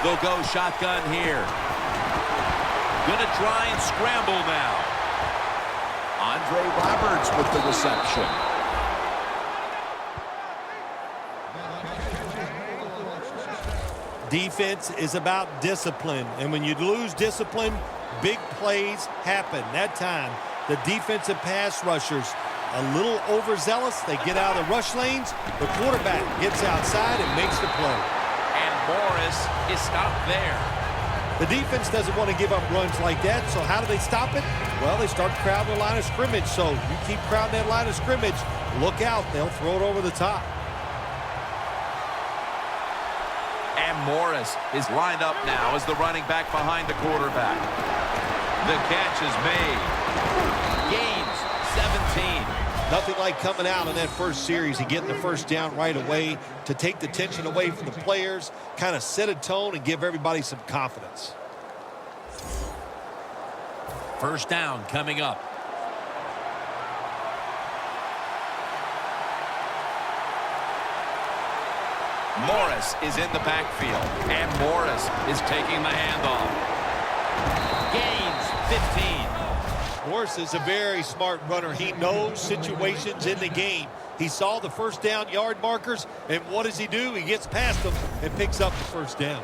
They'll go shotgun here. Gonna try and scramble now. Andre Roberts with the reception. Defense is about discipline, and when you lose discipline, big plays happen. That time, the defensive pass rushers a little overzealous. They get out of the rush lanes. The quarterback gets outside and makes the play. And Morris is stopped there. The defense doesn't want to give up runs like that, so how do they stop it? Well, they start crowding the line of scrimmage, so you keep crowding that line of scrimmage, look out, they'll throw it over the top. And Morris is lined up now as the running back behind the quarterback. The catch is made. Gains 17. Nothing like coming out in that first series and getting the first down right away to take the tension away from the players, kind of set a tone and give everybody some confidence. First down coming up. Morris is in the backfield, and Morris is taking the handoff. Gains 15. Morris is a very smart runner. He knows situations in the game. He saw the first down yard markers, and what does he do? He gets past them and picks up the first down.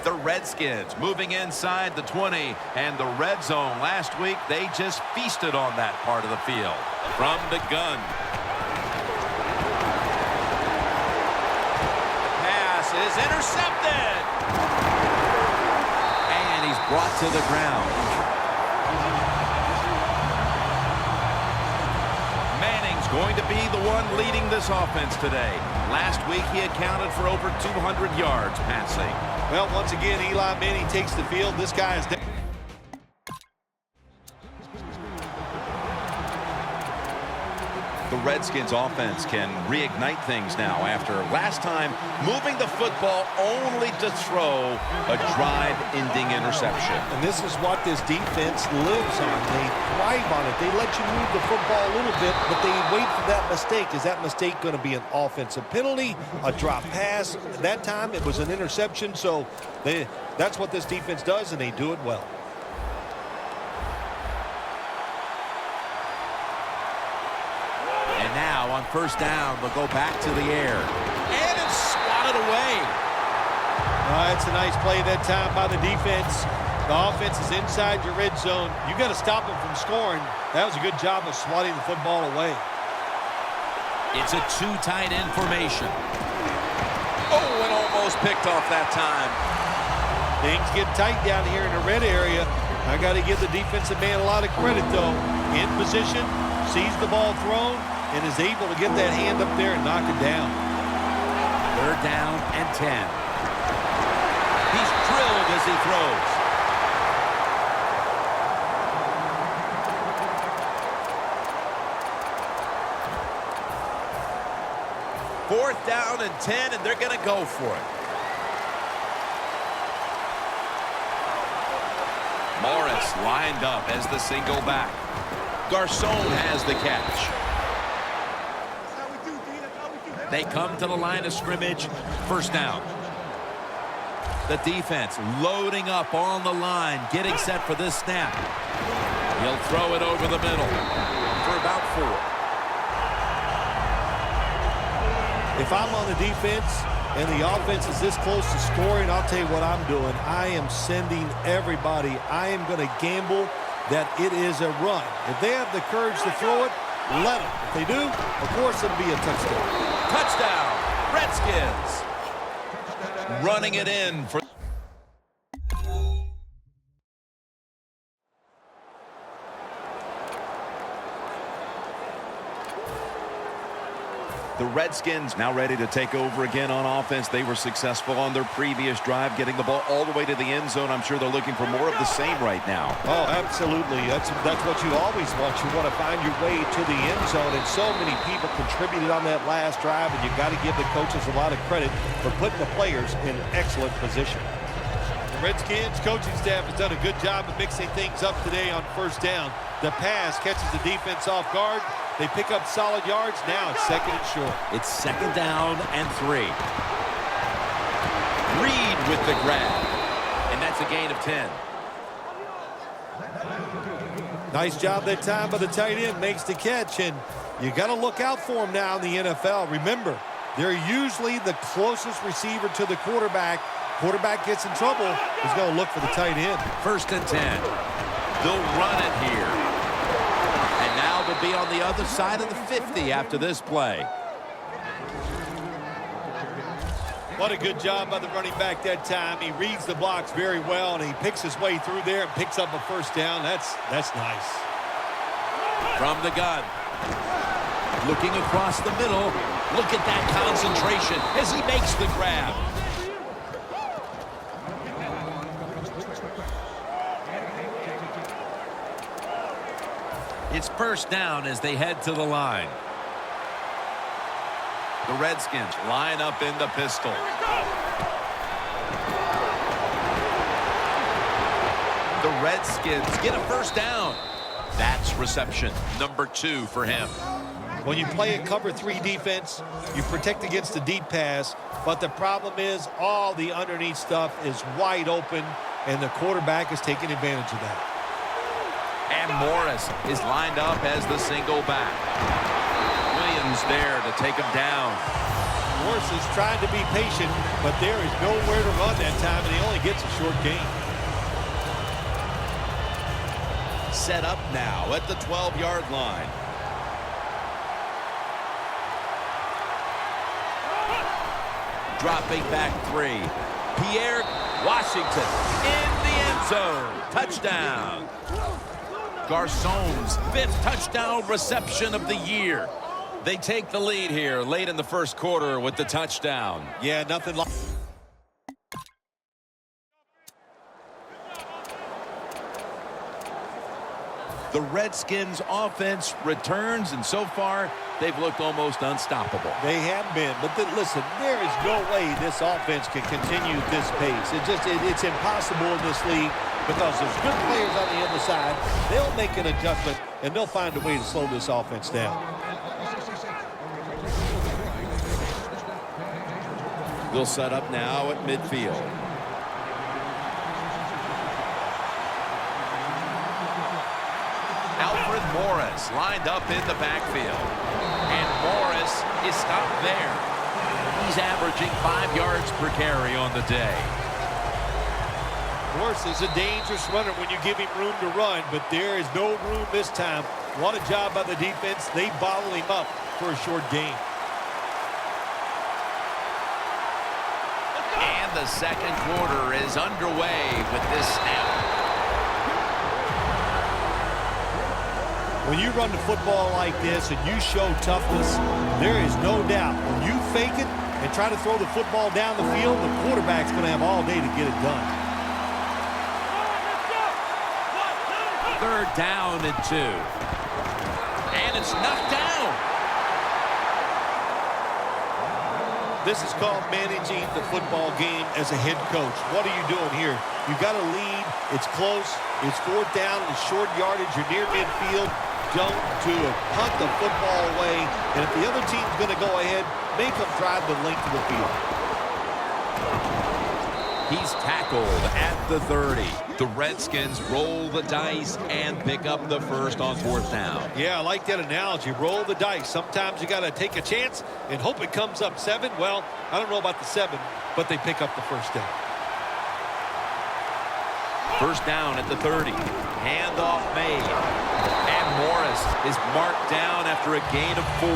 The Redskins moving inside the 20, and the red zone last week, they just feasted on that part of the field. From the gun. Pass is intercepted. And he's brought to the ground. Going to be the one leading this offense today. Last week he accounted for over 200 yards passing. Well, once again, Eli Manning takes the field. This guy is... The Redskins offense can reignite things now after last time moving the football only to throw a drive-ending interception. And this is what this defense lives on. They thrive on it. They let you move the football a little bit, but they wait for that mistake. Is that mistake going to be an offensive penalty, a drop pass? That time it was an interception, so that's what this defense does, and they do it well. Now on first down, they'll go back to the air. And it's swatted away. It's a nice play that time by the defense. The offense is inside your red zone. You got to stop them from scoring. That was a good job of swatting the football away. It's a two tight end formation. Oh, and almost picked off that time. Things get tight down here in the red area. I got to give the defensive man a lot of credit, though. In position, sees the ball thrown, and is able to get that hand up there and knock it down. Third down and 10. He's drilled as he throws. Fourth down and 10, and they're going to go for it. Morris lined up as the single back. Garcon has the catch. They come to the line of scrimmage. First down. The defense loading up on the line, getting set for this snap. He'll throw it over the middle for about 4. If I'm on the defense and the offense is this close to scoring, I'll tell you what I'm doing. I am sending everybody. I am going to gamble that it is a run. If they have the courage to throw it, let them. If they do, of course it'll be a touchdown. Touchdown, Redskins. Running it in for... The Redskins now ready to take over again on offense. They were successful on their previous drive, getting the ball all the way to the end zone. I'm sure they're looking for more of the same right now. Oh, absolutely. That's what you always want. You want to find your way to the end zone, and so many people contributed on that last drive, and you've got to give the coaches a lot of credit for putting the players in excellent position. The Redskins coaching staff has done a good job of mixing things up today on first down. The pass catches the defense off guard. They pick up solid yards. Now it's second and short. It's second down and 3. Reed with the grab. And that's a gain of 10. Nice job that time by the tight end. Makes the catch, and you got to look out for him now in the NFL. Remember, they're usually the closest receiver to the quarterback. Quarterback gets in trouble, he's going to look for the tight end. 1st and 10. They'll run it here. And now they'll be on the other side of the 50 after this play. What a good job by the running back that time. He reads the blocks very well, and he picks his way through there and picks up a 1st down. That's nice. From the gun. Looking across the middle. Look at that concentration as he makes the grab. It's 1st down as they head to the line. The Redskins line up in the pistol. The Redskins get a 1st down. That's reception number 2 for him. When you play a cover 3 defense, you protect against the deep pass, but the problem is all the underneath stuff is wide open, and the quarterback is taking advantage of that. And Morris is lined up as the single back. Williams there to take him down. Morris is trying to be patient, but there is nowhere to run that time, and he only gets a short gain. Set up now at the 12-yard line. Dropping back 3. Pierre Washington in the end zone. Touchdown. Garcon's 5th touchdown reception of the year. They take the lead here late in the 1st quarter with the touchdown. Yeah, nothing like... The Redskins offense returns, and so far they've looked almost unstoppable. They have been, but listen, there is no way this offense can continue this pace. It's impossible in this league because there's good players on the other side. They'll make an adjustment, and they'll find a way to slow this offense down. They'll set up now at midfield. Alfred Morris lined up in the backfield. And Morris is stopped there. He's averaging 5 yards per carry on the day. Morris is a dangerous runner when you give him room to run, but there is no room this time. What a job by the defense. They bottle him up for a short gain. And the 2nd quarter is underway with this snap. When you run the football like this and you show toughness, there is no doubt. When you fake it and try to throw the football down the field, the quarterback's going to have all day to get it done. 3rd down and 2. And it's knocked down. This is called managing the football game as a head coach. What are you doing here? You got to lead. It's close. It's 4th down. It's short yardage. You're near midfield. Don't punt the football away. And if the other team's going to go ahead, make them drive the length of the field. He's tackled at the 30. The Redskins roll the dice and pick up the 1st on 4th down. Yeah, I like that analogy. Roll the dice. Sometimes you got to take a chance and hope it comes up 7. Well, I don't know about the 7, but they pick up the 1st down. 1st down at the 30. Handoff made. And Morris is marked down after a gain of 4.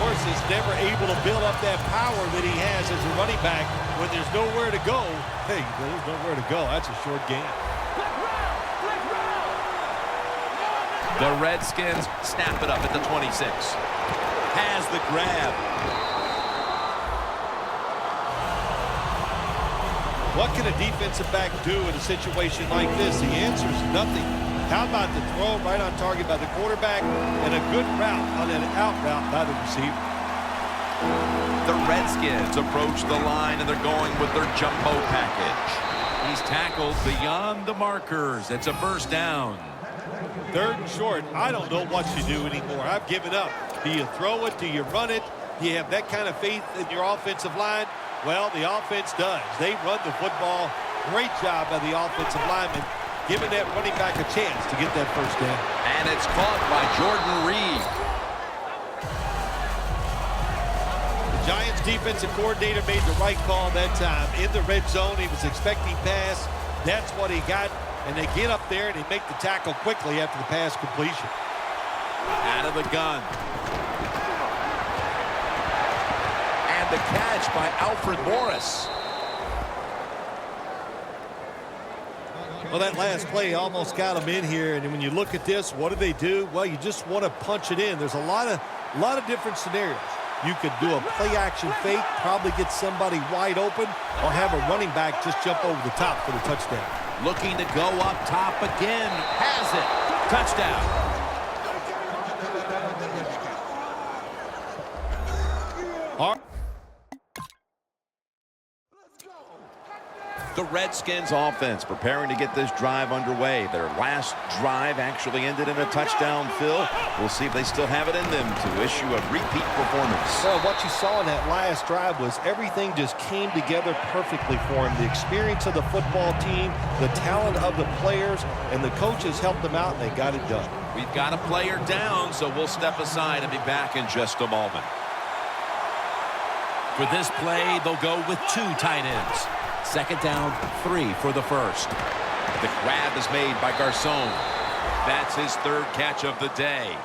Morris is never able to build up that power that he has as a running back when there's nowhere to go. Hey, there's nowhere to go. That's a short gain. The Redskins snap it up at the 26. Has the grab. What can a defensive back do in a situation like this? The answer is nothing. How about the throw right on target by the quarterback and a good route on an out route by the receiver? The Redskins approach the line, and they're going with their jumbo package. He's tackled beyond the markers. It's a 1st down. 3rd and short. I don't know what you do anymore. I've given up. Do you throw it? Do you run it? Do you have that kind of faith in your offensive line? Well, the offense does. They run the football. Great job by the offensive lineman, giving that running back a chance to get that first down. And it's caught by Jordan Reed. The Giants defensive coordinator made the right call that time. In the red zone, he was expecting pass. That's what he got. And they get up there and they make the tackle quickly after the pass completion. Out of the gun. And the catch by Alfred Morris. Well, that last play almost got them in here. And when you look at this, what do? Well, you just want to punch it in. There's a lot of different scenarios. You could do a play-action fake, probably get somebody wide open, or have a running back just jump over the top for the touchdown. Looking to go up top again. Has it. Touchdown. All right. The Redskins offense preparing to get this drive underway. Their last drive actually ended in a touchdown, Phil. We'll see if they still have it in them to issue a repeat performance. Well, what you saw in that last drive was everything just came together perfectly for him. The experience of the football team, the talent of the players, and the coaches helped them out, and they got it done. We've got a player down, so we'll step aside and be back in just a moment. For this play, they'll go with 2 tight ends. Second down, 3 for the first. The grab is made by Garcon. That's his 3rd catch of the day.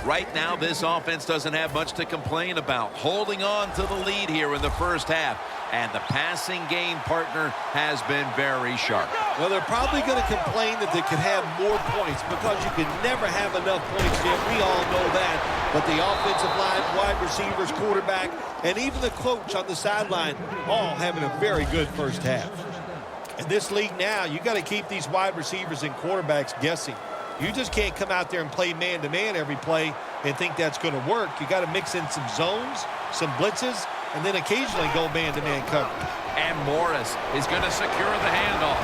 Right now, this offense doesn't have much to complain about. Holding on to the lead here in the first half. And the passing game partner has been very sharp. Well, they're probably going to complain that they could have more points because you can never have enough points, Jim. We all know that. But the offensive line, wide receivers, quarterback, and even the coach on the sideline all having a very good first half. In this league now, you got to keep these wide receivers and quarterbacks guessing. You just can't come out there and play man-to-man every play and think that's going to work. You got to mix in some zones, some blitzes, and then occasionally go man-to-man coverage. And Morris is going to secure the handoff.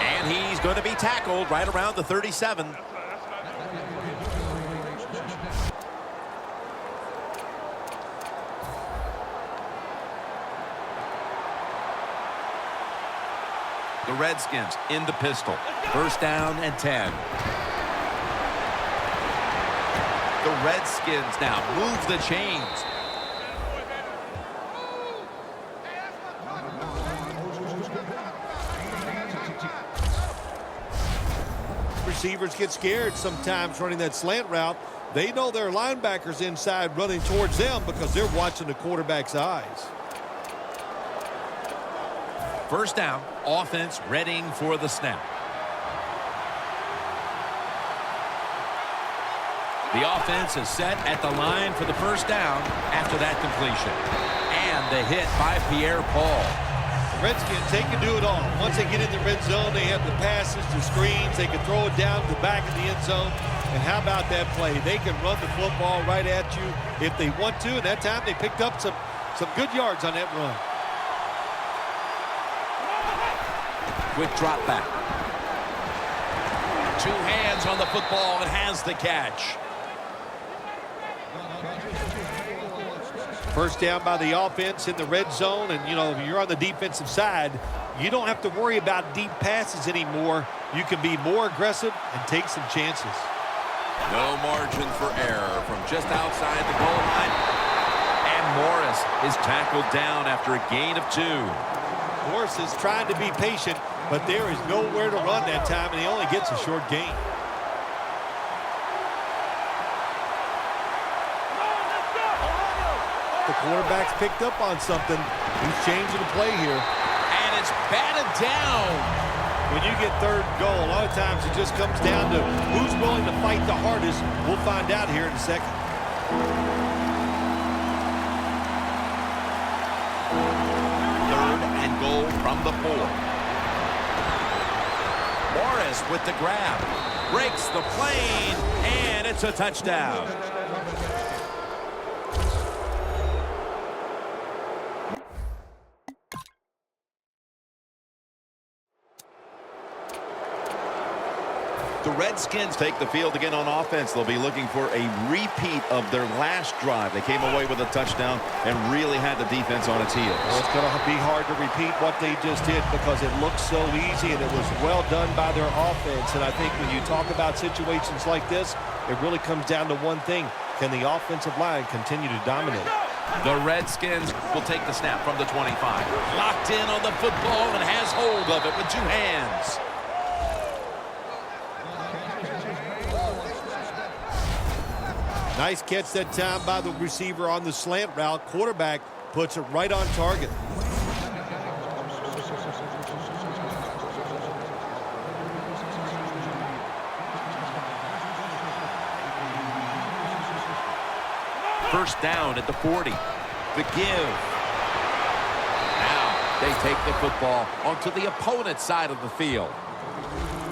And he's going to be tackled right around the 37. The Redskins in the pistol. First down and 10. The Redskins now move the chains. Receivers get scared sometimes running that slant route. They know their linebackers inside running towards them because they're watching the quarterback's eyes. First down, offense readying for the snap. The offense is set at the line for the first down after that completion. And the hit by Pierre-Paul. The Redskins, they can do it all. Once they get in the red zone, they have the passes, the screens. They can throw it down to the back of the end zone. And how about that play? They can run the football right at you if they want to. And that time they picked up some good yards on that run. Quick drop back. 2 hands on the football and has the catch. First down by the offense in the red zone. And, you know, if you're on the defensive side, you don't have to worry about deep passes anymore. You can be more aggressive and take some chances. No margin for error from just outside the goal line. And Morris is tackled down after a gain of 2. Morris is trying to be patient, but there is nowhere to run that time, and he only gets a short gain. The quarterback's picked up on something. He's changing the play here. And it's batted down. When you get 3rd and goal, a lot of times it just comes down to who's willing to fight the hardest. We'll find out here in a second. 3rd and goal from the 4. Morris with the grab. Breaks the plane, and it's a touchdown. The Redskins take the field again on offense. They'll be looking for a repeat of their last drive. They came away with a touchdown and really had the defense on its heels. Well, it's going to be hard to repeat what they just did because it looked so easy and it was well done by their offense. And I think when you talk about situations like this, it really comes down to one thing. Can the offensive line continue to dominate? The Redskins will take the snap from the 25. Locked in on the football and has hold of it with two hands. Nice catch that time by the receiver on the slant route. Quarterback puts it right on target. First down at the 40. The give. Now they take the football onto the opponent's side of the field.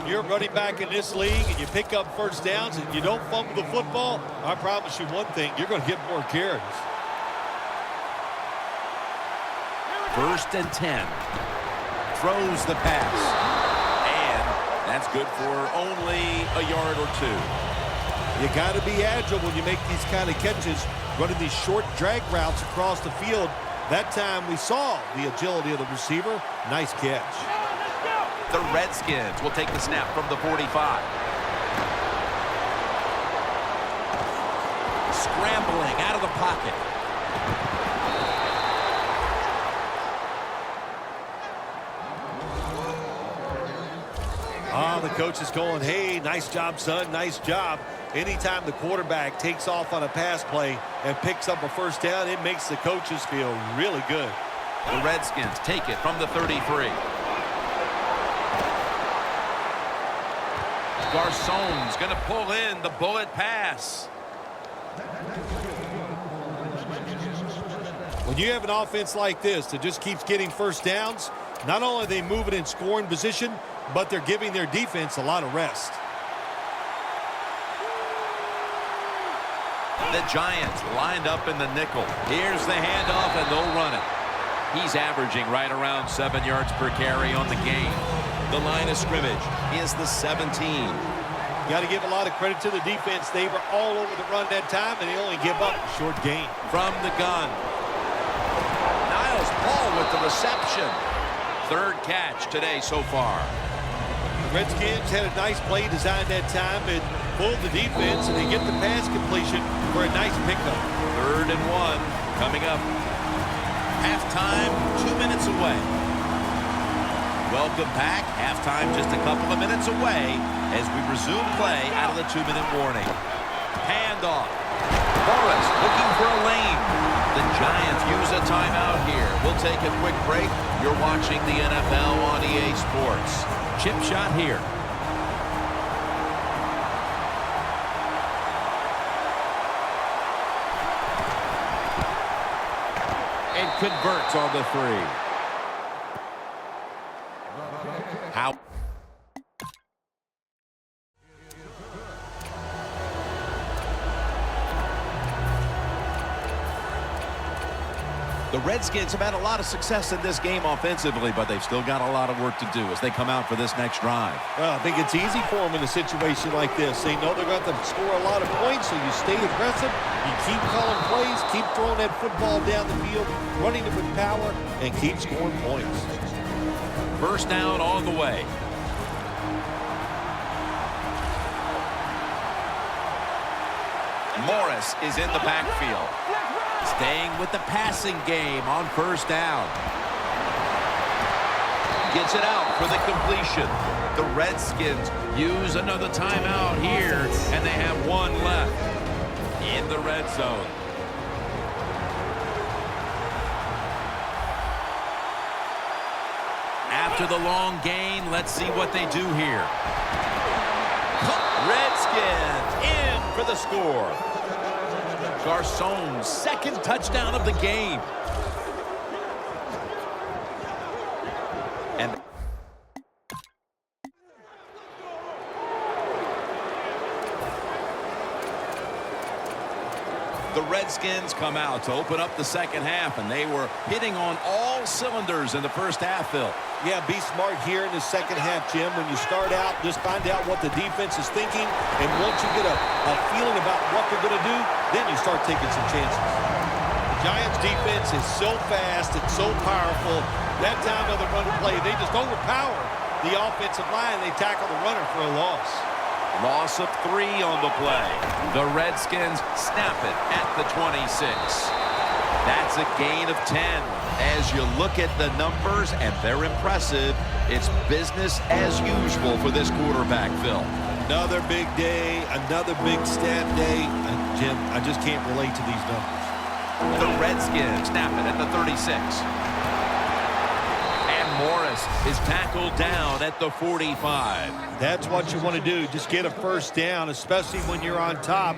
You're running back in this league and you pick up first downs and you don't fumble the football, I promise you one thing, you're going to get more carries. First and 10. Throws the pass. And that's good for only a yard or two. You got to be agile when you make these kind of catches, running these short drag routes across the field. That time we saw the agility of the receiver. Nice catch. The Redskins will take the snap from the 45. Scrambling out of the pocket. The coach is going, hey, nice job, son, nice job. Anytime the quarterback takes off on a pass play and picks up a first down, it makes the coaches feel really good. The Redskins take it from the 33. Garçon's going to pull in the bullet pass. When you have an offense like this that just keeps getting first downs, not only are they moving in scoring position, but they're giving their defense a lot of rest. The Giants lined up in the nickel. Here's the handoff, and they'll run it. He's averaging right around 7 yards per carry on the game. The line of scrimmage is the 17. Got to give a lot of credit to the defense. They were all over the run that time, and they only give up a short gain. From the gun. Niles Paul with the reception. Third catch today so far. The Redskins had a nice play designed that time and pulled the defense, and they get the pass completion for a nice pickup. 3rd and 1 coming up. Halftime 2 minutes away. Welcome back. Halftime just a couple of minutes away as we resume play out of the 2-minute warning. Handoff. Morris looking for a lane. The Giants use a timeout here. We'll take a quick break. You're watching the NFL on EA Sports. Chip shot here. And converts on the 3. How? The Redskins have had a lot of success in this game offensively, but they've still got a lot of work to do as they come out for this next drive. Well, I think it's easy for them in a situation like this. They know they're going to score a lot of points, so you stay aggressive, you keep calling plays, keep throwing that football down the field, running it with power, and keep scoring points. First down on the way. Morris is in the backfield. Staying with the passing game on first down. Gets it out for the completion. The Redskins use another timeout here, and they have one left in the red zone. After the long gain, let's see what they do here. Redskins in for the score. Garçon's second touchdown of the game. And the Redskins come out to open up the second half, and they were hitting on all cylinders in the first half, Phil. Yeah, be smart here in the second half, Jim. When you start out, just find out what the defense is thinking, and once you get a feeling about what they're going to do, then you start taking some chances. The Giants' defense is so fast and so powerful. That time of the run play, they just overpower the offensive line. They tackle the runner for a loss. Loss of 3 on the play. The Redskins snap it at the 26. That's a gain of 10. As you look at the numbers, and they're impressive, it's business as usual for this quarterback, Phil. Another big day, another big stat day. Jim, I just can't relate to these numbers. The Redskins snap it at the 36. Morris is tackled down at the 45. That's what you want to do. Just get a first down, especially when you're on top.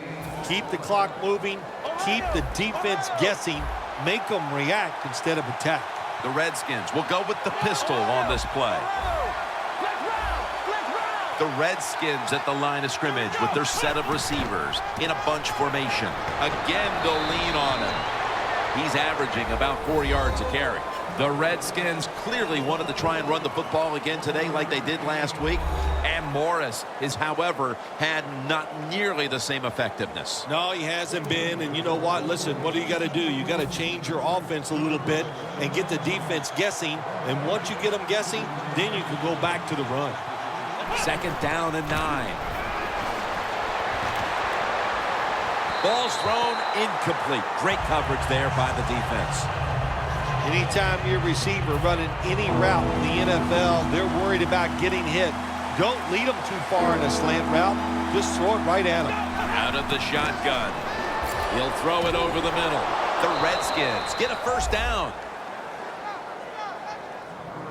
Keep the clock moving. Keep the defense guessing. Make them react instead of attack. The Redskins will go with the pistol on this play. The Redskins at the line of scrimmage with their set of receivers in a bunch formation. Again, they'll lean on him. He's averaging about 4 yards a carry. The Redskins clearly wanted to try and run the football again today like they did last week. And Morris is, however, had not nearly the same effectiveness. No, he hasn't been. And you know what? Listen, what do you got to do? You got to change your offense a little bit and get the defense guessing. And once you get them guessing, then you can go back to the run. 2nd down and 9. Ball's thrown incomplete. Great coverage there by the defense. Anytime your receiver running any route in the NFL, they're worried about getting hit. Don't lead them too far in a slant route. Just throw it right at them. Out of the shotgun. He'll throw it over the middle. The Redskins get a first down.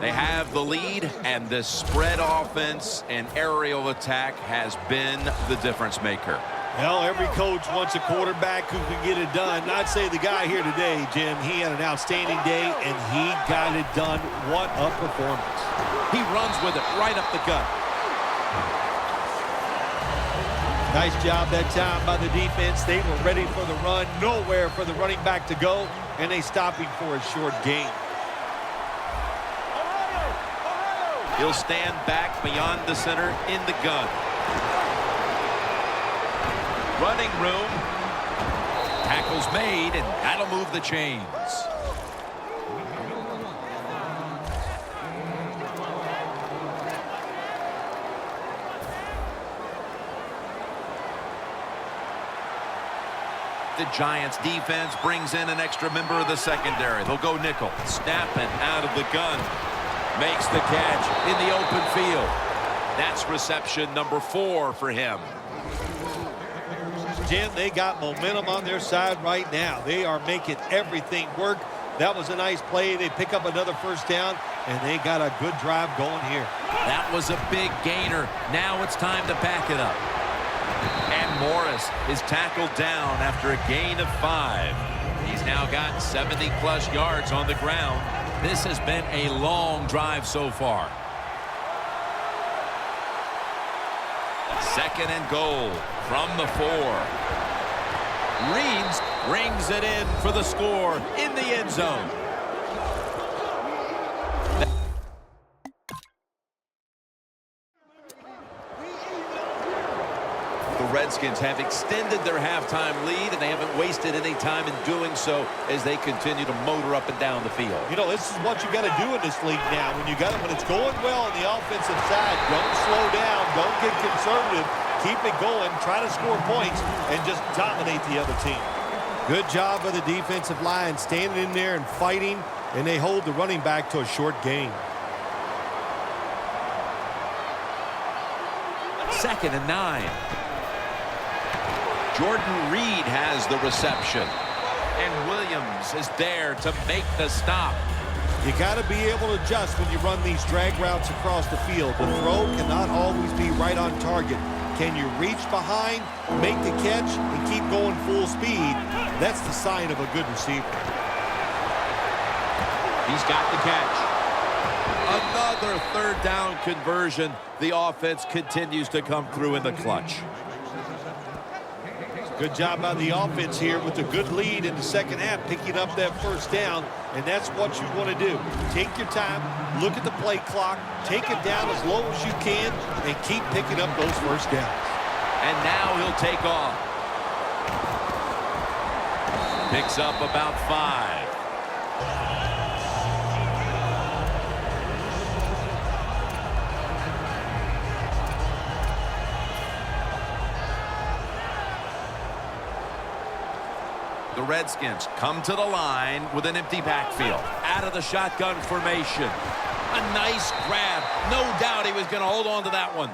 They have the lead, and this spread offense and aerial attack has been the difference maker. Well, every coach wants a quarterback who can get it done. I'd say the guy here today, Jim, he had an outstanding day, and he got it done. What a performance. He runs with it right up the gut. Nice job that time by the defense. They were ready for the run. Nowhere for the running back to go, and they stopped him for a short gain. He'll stand back beyond the center in the gun. Running room. Tackle's made, and that'll move the chains. The Giants defense brings in an extra member of the secondary. They'll go nickel. Snapping out of the gun. Makes the catch in the open field. That's reception number 4 for him. Jim, they got momentum on their side right now. They are making everything work. That was a nice play. They pick up another first down, and they got a good drive going here. That was a big gainer. Now it's time to back it up. And Morris is tackled down after a gain of 5. He's now got 70-plus yards on the ground. This has been a long drive so far. 2nd and goal from the 4. Reeds brings it in for the score in the end zone. The Redskins have extended their halftime lead, and they haven't wasted any time in doing so as they continue to motor up and down the field. You know, this is what you got to do in this league now. When it's going well on the offensive side, don't slow down, don't get conservative. Keep it going, try to score points, and just dominate the other team. Good job of the defensive line standing in there and fighting, and they hold the running back to a short gain. 2nd and 9. Jordan Reed has the reception. And Williams is there to make the stop. You got to be able to adjust when you run these drag routes across the field. The throw cannot always be right on target. Can you reach behind, make the catch, and keep going full speed? That's the sign of a good receiver. He's got the catch. Another 3rd down conversion. The offense continues to come through in the clutch. Good job by the offense here with a good lead in the second half, picking up that first down. And that's what you want to do. Take your time, look at the play clock, take it down as low as you can, and keep picking up those first downs. And now he'll take off. Picks up about 5. The Redskins come to the line with an empty backfield. Out of the shotgun formation. A nice grab. No doubt he was going to hold on to that one.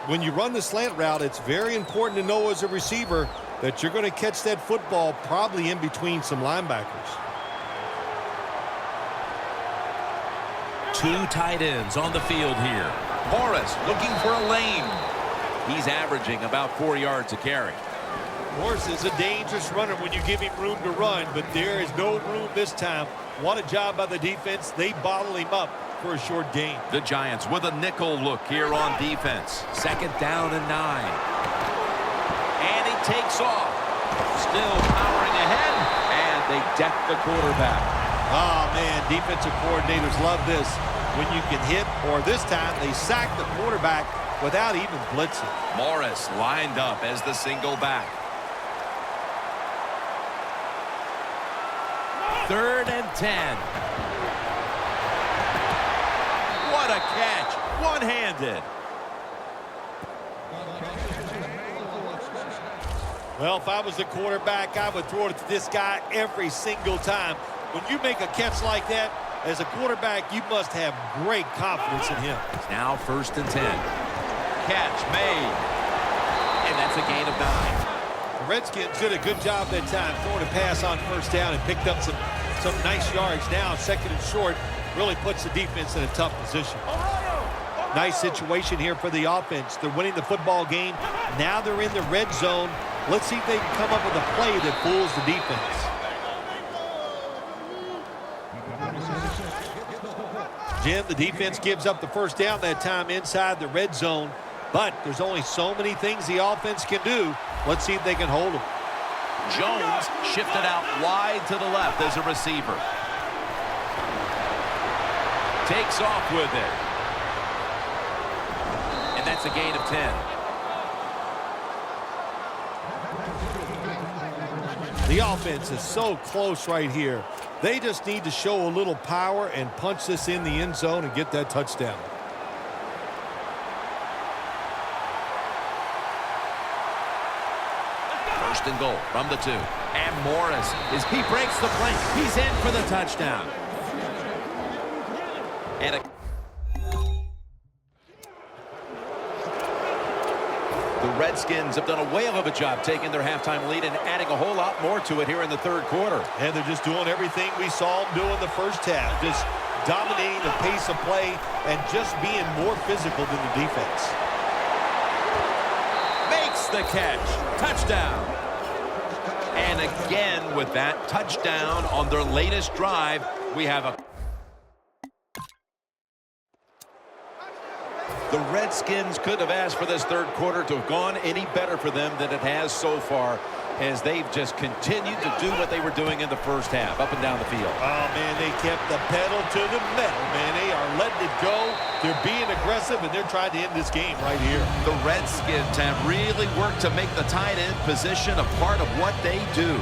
When you run the slant route, it's very important to know as a receiver that you're going to catch that football probably in between some linebackers. 2 tight ends on the field here. Morris looking for a lane. He's averaging about 4 yards a carry. Morris is a dangerous runner when you give him room to run, but there is no room this time. What a job by the defense. They bottle him up for a short gain. The Giants with a nickel look here on defense. 2nd down and 9. And he takes off. Still powering ahead. And they deck the quarterback. Oh, man, defensive coordinators love this. When you can hit, or this time they sack the quarterback without even blitzing. Morris lined up as the single back. 3rd and 10. What a catch. One-handed. Well, if I was the quarterback, I would throw it to this guy every single time. When you make a catch like that, as a quarterback, you must have great confidence in him. It's now 1st and 10. Catch made. And that's a gain of 9. The Redskins did a good job that time throwing a pass on 1st down and picked up some nice yards. Now 2nd and short really puts the defense in a tough position. Nice situation here for the offense. They're winning the football game. Now they're in the red zone. Let's see if they can come up with a play that fools the defense. Jim, the defense gives up the 1st down that time inside the red zone, but there's only so many things the offense can do. Let's see if they can hold them. Jones shifted out wide to the left as a receiver. Takes off with it. And that's a gain of 10. The offense is so close right here. They just need to show a little power and punch this in the end zone and get that touchdown. First and goal from the 2. And Morris, he breaks the play. He's in for the touchdown. And the Redskins have done a whale of a job taking their halftime lead and adding a whole lot more to it here in the 3rd quarter. And they're just doing everything we saw them do in the 1st half. Just dominating the pace of play and just being more physical than the defense. Makes the catch. Touchdown. And again with that touchdown on their latest drive, we have a... The Redskins could have asked for this 3rd quarter to have gone any better for them than it has so far, as they've just continued to do what they were doing in the 1st half, up and down the field. Oh, man, they kept the pedal to the metal, man. They are letting it go. They're being aggressive, and they're trying to end this game right here. The Redskins have really worked to make the tight end position a part of what they do.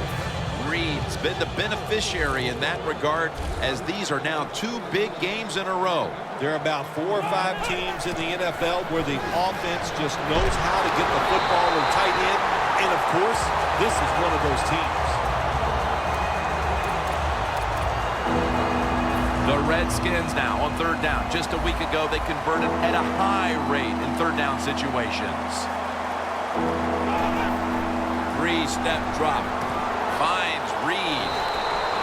Reed's been the beneficiary in that regard, as these are now 2 big games in a row. There are about 4 or 5 teams in the NFL where the offense just knows how to get the football to tight end, and of course, this is one of those teams. The Redskins now on 3rd down. Just a week ago, they converted at a high rate in 3rd down situations. 3-step drop. Finds Reed.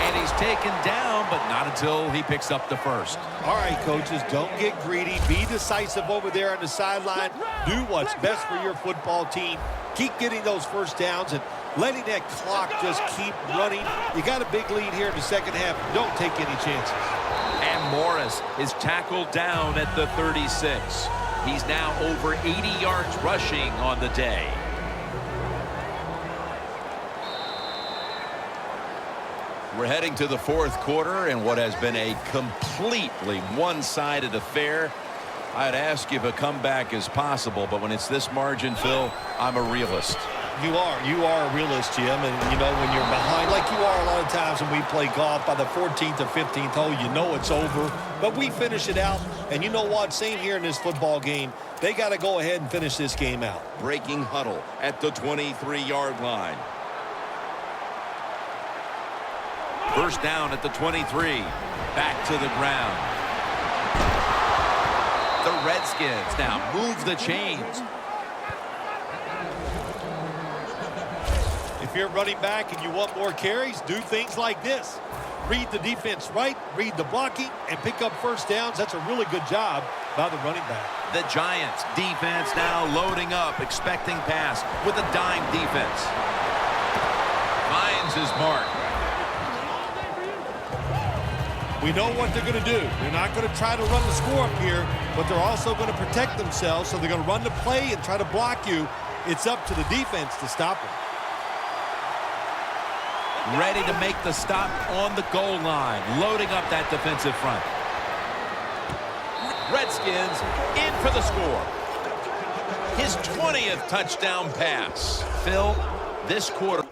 And he's taken down, but not until he picks up the 1st. All right, coaches, don't get greedy. Be decisive over there on the sideline. Do what's best for your football team. Keep getting those 1st downs and letting that clock just keep running. You got a big lead here in the 2nd half. Don't take any chances. And Morris is tackled down at the 36. He's now over 80 yards rushing on the day. We're heading to the fourth quarter in what has been a completely one-sided affair. I'd ask if a comeback is possible, but when it's this margin, Phil, I'm a realist. You are a realist, Jim, and you know when you're behind, like you are a lot of times when we play golf, by the 14th or 15th hole, you know it's over, but we finish it out, and you know what, same here in this football game, they got to go ahead and finish this game out. Breaking huddle at the 23-yard line. First down at the 23. Back to the ground. The Redskins now move the chains. If you're running back and you want more carries, do things like this. Read the defense right, read the blocking, and pick up first downs. That's a really good job by the running back. The Giants defense now loading up, expecting pass with a dime defense. Finds his mark. We know what they're going to do. They're not going to try to run the score up here, but they're also going to protect themselves, so they're going to run the play and try to block you. It's up to the defense to stop them. Ready to make the stop on the goal line, loading up that defensive front. Redskins in for the score. His 20th touchdown pass. Phil, this quarter.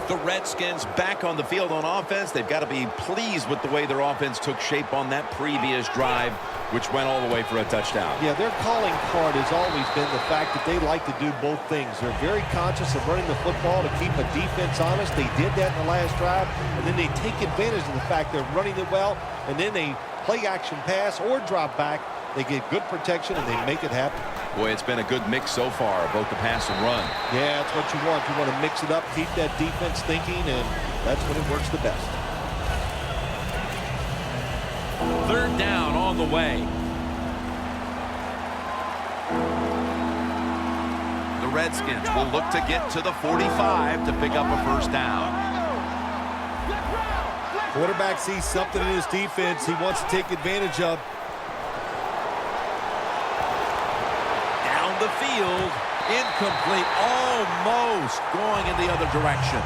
The Redskins back on the field on offense. They've got to be pleased with the way their offense took shape on that previous drive, which went all the way for a touchdown. Yeah, their calling card has always been the fact that they like to do both things. They're very conscious of running the football to keep a defense honest. They did that in the last drive, and then they take advantage of the fact they're running it well, and then they play action pass or drop back. They get good protection, and they make it happen. Boy, it's been a good mix so far, both the pass and run. Yeah, that's what you want. You want to mix it up, keep that defense thinking, and that's when it works the best. Third down on the way. The Redskins will look to get to the 45 to pick up a first down. Quarterback sees something in his defense he wants to take advantage of. Down the field. Incomplete. Almost going in the other direction.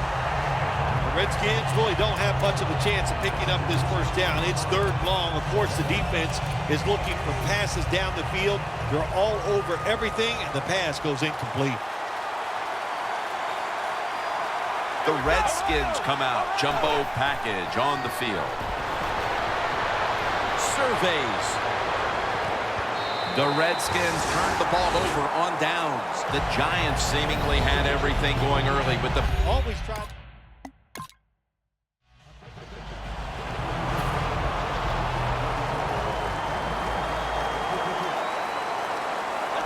Redskins really don't have much of a chance of picking up this first down. It's third and long. Of course, the defense is looking for passes down the field. They're all over everything, and the pass goes incomplete. The Redskins come out. Jumbo package on the field. Surveys. The Redskins turned the ball over on downs. The Giants seemingly had everything going early with the... Always try...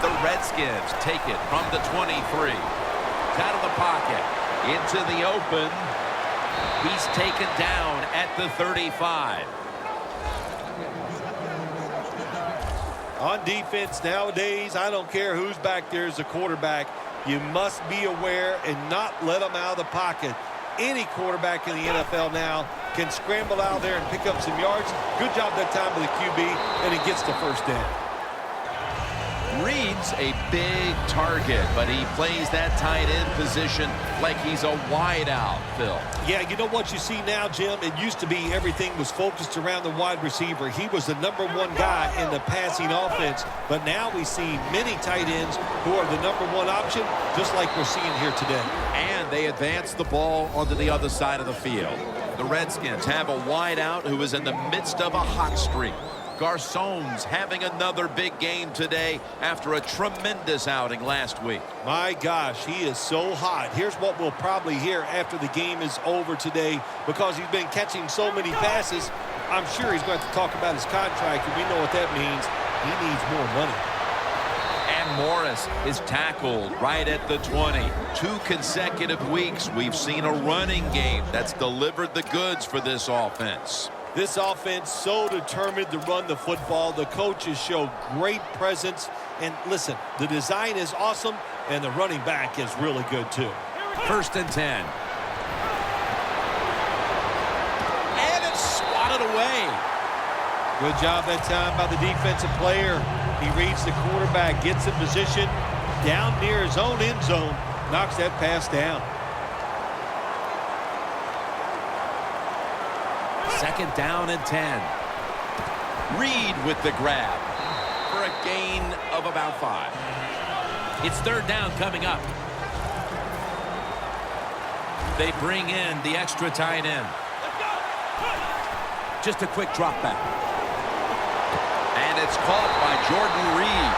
The Redskins take it from the 23. Out of the pocket. Into the open. He's taken down at the 35. On defense nowadays, I don't care who's back there as a quarterback. You must be aware and not let them out of the pocket. Any quarterback in the NFL now can scramble out there and pick up some yards. Good job that time with the QB, and he gets the first down. Reed's a big target, but he plays that tight end position like he's a wideout, Phil. Yeah, you know what you see now, Jim? It used to be everything was focused around the wide receiver. He was the #1 guy in the passing offense, but now we see many tight ends who are the #1 option, just like we're seeing here today. And they advance the ball onto the other side of the field. The Redskins have a wideout who is in the midst of a hot streak. Garçon's having another big game today after a tremendous outing last week. My gosh, he is so hot. Here's what we'll probably hear after the game is over today, because he's been catching so many passes. I'm sure he's going to talk about his contract, and we know what that means. He needs more money. And Morris is tackled right at the 20. 2 consecutive weeks we've seen a running game that's delivered the goods for this offense. This offense so determined to run the football. The coaches show great presence. And listen, the design is awesome, and the running back is really good too. First and 10. And it's swatted away. Good job that time by the defensive player. He reads the quarterback, gets in position down near his own end zone, Knocks that pass down. Second down and 10. Reed with the grab for a gain of about 5. It's third down coming up. They bring in the extra tight end. Just a quick drop back. And it's caught by Jordan Reed.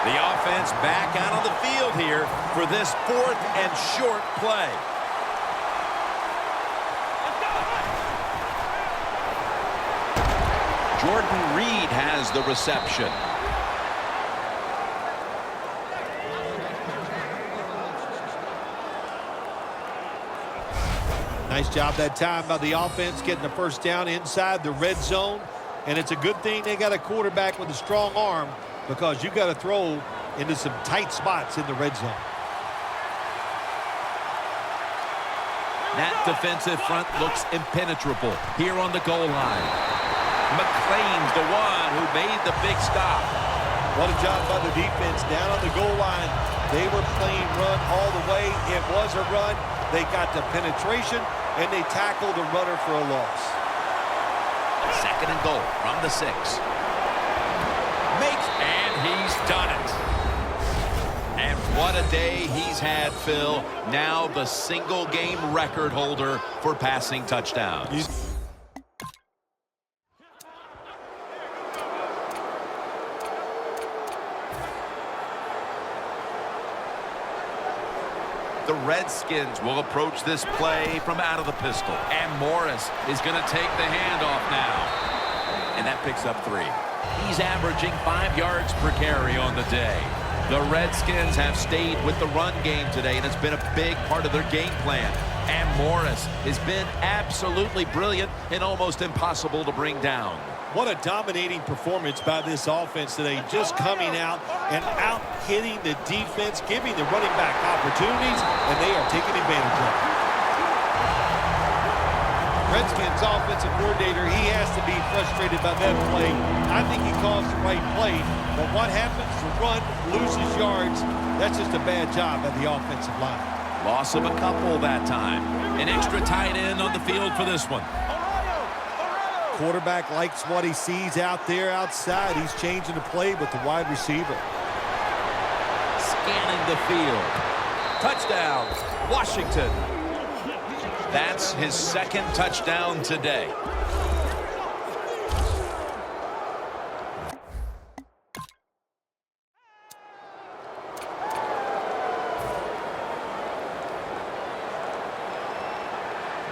The offense back out on the field here for this 4th and short play. Jordan Reed has the reception. Nice job that time by the offense getting the first down inside the red zone. And it's a good thing they got a quarterback with a strong arm, because you got to throw into some tight spots in the red zone. That defensive front looks impenetrable here on the goal line. McClain's the one who made the big stop. What a job by the defense down on the goal line. They were playing run all the way. It was a run. They got the penetration, and they tackled the runner for a loss. Second and goal from the 6. And he's done it. And what a day he's had, Phil. Now the single-game record holder for passing touchdowns. The Redskins will approach this play from out of the pistol. And Morris is going to take the handoff now. And that picks up 3. He's averaging 5 yards per carry on the day. The Redskins have stayed with the run game today, and it's been a big part of their game plan. And Morris has been absolutely brilliant and almost impossible to bring down. What a dominating performance by this offense today, just coming out and out-hitting the defense, giving the running back opportunities, and they are taking advantage of it. Redskins offensive coordinator, he has to be frustrated by that play. I think he calls the right play, but what happens? The run loses yards. That's just a bad job by the offensive line. Loss of a couple that time. An extra tight end on the field for this one. Quarterback likes what he sees out there outside. He's changing the play with the wide receiver. Scanning the field. Touchdown, Washington. That's his 2nd touchdown today.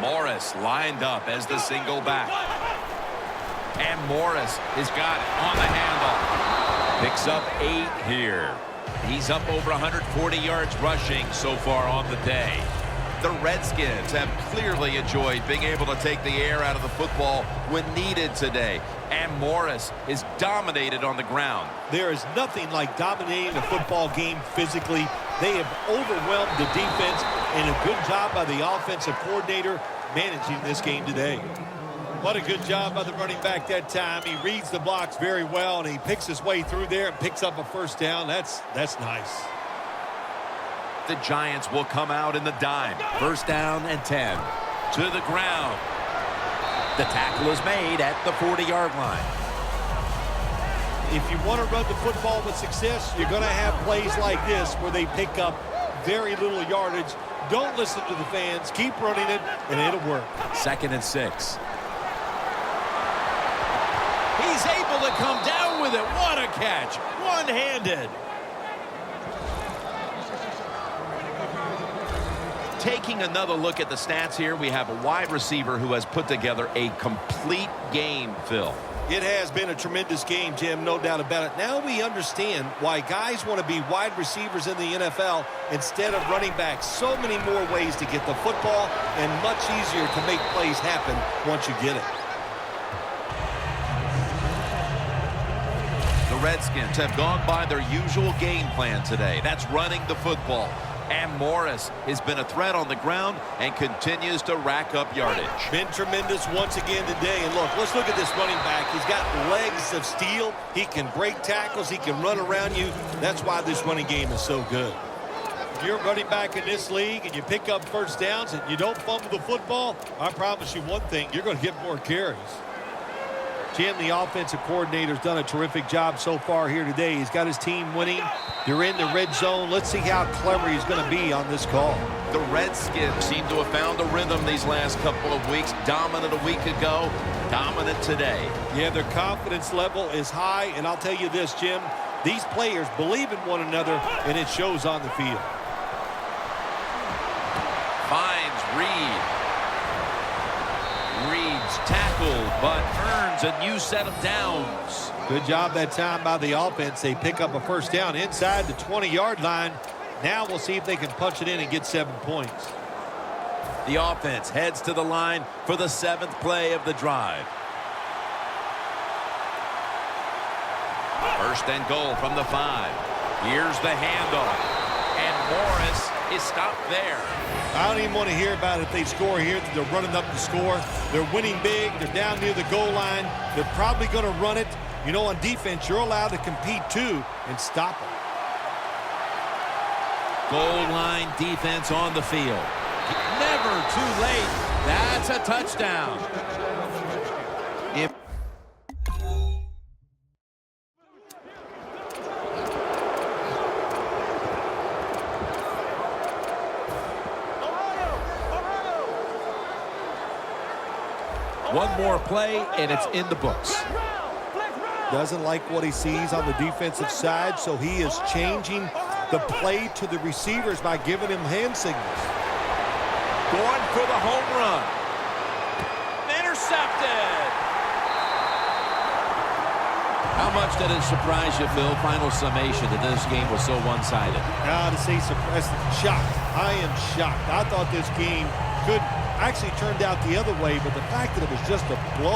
Morris lined up as the single back. And Morris has got it on the handoff. Picks up 8 here. He's up over 140 yards rushing so far on the day. The Redskins have clearly enjoyed being able to take the air out of the football when needed today. And Morris is dominated on the ground. There is nothing like dominating a football game physically. They have overwhelmed the defense, and a good job by the offensive coordinator managing this game today. What a good job by the running back that time. He reads the blocks very well, and he picks his way through there and picks up a first down. That's nice. The Giants will come out in the dime. First down and 10. To the ground. The tackle is made at the 40-yard line. If you want to run the football with success, you're going to have plays like this where they pick up very little yardage. Don't listen to the fans. Keep running it, and it'll work. 2nd and 6. He's able to come down with it. What a catch. One-handed. Taking another look at the stats here, we have a wide receiver who has put together a complete game, Phil. It has been a tremendous game, Jim, no doubt about it. Now we understand why guys want to be wide receivers in the NFL instead of running backs. So many more ways to get the football and much easier to make plays happen once you get it. The Redskins have gone by their usual game plan today. That's running the football. And Morris has been a threat on the ground and continues to rack up yardage. Been tremendous once again today. And look, let's look at this running back. He's got legs of steel. He can break tackles. He can run around you. That's why this running game is so good. if you're running back in this league and you pick up first downs and you don't fumble the football, I promise you one thing, you're going to get more carries. Jim, the offensive coordinator's done a terrific job so far here today. He's got his team winning. They're in the red zone. Let's see how clever he's going to be on this call. The Redskins seem to have found a rhythm these last couple of weeks. Dominant a week ago, dominant today. Yeah, their confidence level is high, and I'll tell you this, Jim, these players believe in one another, and it shows on the field. Finds Reed. Reed's tackled, but earns a new set of downs. Good job that time by the offense. They pick up a first down inside the 20-yard line. Now we'll see if they can punch it in and get 7 points. The offense heads to the line for the 7th play of the drive. First and goal from the 5. Here's the handoff. And Morris is stopped there. I don't even want to hear about it if they score here. They're running up the score. They're winning big. They're down near the goal line. They're probably going to run it. You know, on defense, you're allowed to compete too and stop them. Goal line defense on the field. Never too late. That's a touchdown. One more play, and it's in the books. Doesn't like what he sees on the defensive side, so he is changing the play to the receivers by giving him hand signals. Going for the home run. Intercepted. How much did it surprise you, Phil? Final summation that this game was so one-sided. To say surprised, shocked. I am shocked. I thought this game could actually turned out the other way, but the fact that it was just a blow